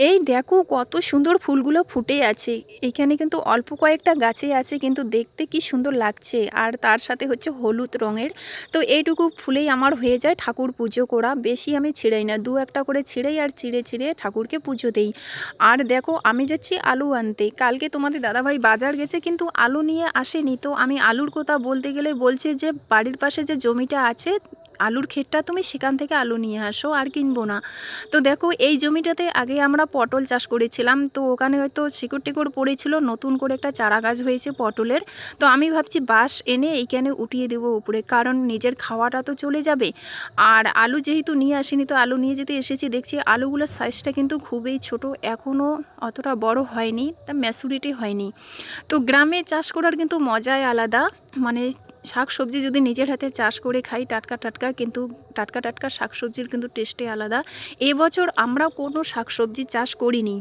এই দেখো কত সুন্দর ফুলগুলো ফুটে আছে। এইখানে কিন্তু অল্প কয়েকটা গাছে আছে, কিন্তু দেখতে কি সুন্দর লাগছে। আর তার সাথে হচ্ছে হলুদ রঙের। তো এইটুকু ফুলেই আমার হয়ে যায় ঠাকুর পুজো করা। বেশি আমি ছিঁড়াই না, দু একটা করে ছিঁড়াই আর চিড়ে চিড়ে ঠাকুরকে পুজো দেই। আর দেখো আমি যাচ্ছি আলু আনতে। কালকে তোমাদের দাদাভাই বাজার গেছে কিন্তু আলু নিয়ে আসেনি। তো আমি আলুর কথা বলতে গেলে বলছে যে বাড়ির পাশে যে জমিটা আছে আলুর ক্ষেতটা, তুমি সেখান থেকে আলু নিয়ে আসো, আর কিনবো না। তো দেখো এই জমিটাতে আগে আমরা পটল চাষ করেছিলাম, তো ওখানে হয়তো শিকড় টিকড় পড়েছিল, নতুন করে একটা চারা গাছ হয়েছে পটলের। তো আমি ভাবছি বাঁশ এনে এইখানে উঠিয়ে দেবো উপরে, কারণ নিজের খাওয়াটা তো চলে যাবে। আর আলু যেহেতু নিয়ে আসিনি, তো আলু নিয়ে যেতে এসেছি, দেখছি আলুগুলোর সাইজটা কিন্তু খুবই ছোট, এখনও অতটা বড় হয়নি, তা ম্যাচুরিটি হয়নি। তো গ্রামে চাষ করার কিন্তু মজাই আলাদা। মানে শাক সবজি যদি নিজের হাতে চাষ করে খাই টাটকা টাটকা, কিন্তু টাটকা টাটকা শাকসবজির কিন্তু টেস্টে আলাদা। এবছর আমরা কোনো শাকসবজি চাষ করিনি,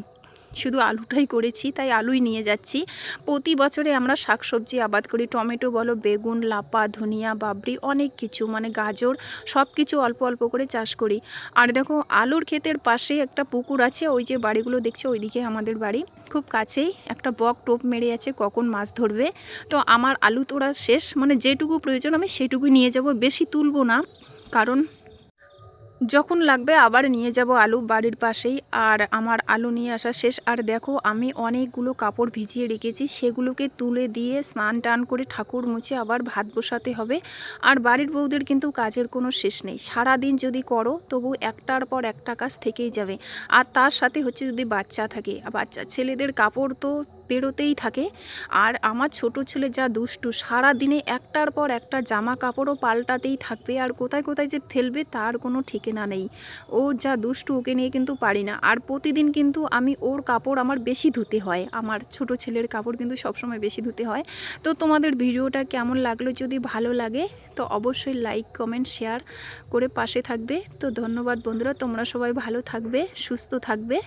শুধু আলুটাই করেছি, তাই আলুই নিয়ে যাচ্ছি। প্রতি বছরে আমরা শাকসবজি আবাদ করি, টমেটো বলো, বেগুন, লাপা, ধনিয়া, বাবরি, অনেক কিছু, মানে গাজর, সব কিছু অল্প অল্প করে চাষ করি। আর দেখো আলুর ক্ষেতের পাশে একটা পুকুর আছে, ওই যে বাড়িগুলো দেখছো ওইদিকে আমাদের বাড়ি, খুব কাছেই। একটা বক টোপ মেরে আছে, কখন মাছ ধরবে। তো আমার আলু তোড়া শেষ, মানে যেটুকু প্রয়োজন আমি সেটুকুই নিয়ে যাব, বেশি তুলবো না, কারণ যখন লাগবে আবার নিয়ে যাব আলু বাড়ির পাশেই। আর আমার আলু নিয়ে আসা শেষ। আর দেখো আমি অনেকগুলো কাপড় ভিজিয়ে রেখেছি, সেগুলোকে তুলে দিয়ে স্নান টান করে ঠাকুর মুছে আবার ভাত বসাতে হবে। আর বাড়ির বউদের কিন্তু কাজের কোনো শেষ নেই, সারাদিন যদি করো তবু একটার পর একটা কাজ থেকেই যাবে। আর তার সাথে হচ্ছে যদি বাচ্চা থাকে, বাচ্চা ছেলেদের কাপড় তো বেরোতেই থাকে। আর আমার ছোট ছেলে যা দুষ্টু, সারা দিনে একটার পর একটা জামা কাপড়ও পাল্টাতেই থাকবে, আর কোথায় কোথায় যে ফেলবে তার কোনো ঠিকানা নেই। ও যা দুষ্টু, ওকে নিয়ে কিন্তু পারি না। আর প্রতিদিন কিন্তু আমি ওর কাপড় আমার বেশি ধুতে হয়, আমার ছোট ছেলের কাপড় কিন্তু সবসময় বেশি ধুতে হয়। তো তোমাদের ভিডিওটা কেমন লাগলো, যদি ভালো লাগে তো অবশ্যই লাইক কমেন্ট শেয়ার করে পাশে থাকবে। তো ধন্যবাদ বন্ধুরা, তোমরা সবাই ভালো থাকবে, সুস্থ থাকবে।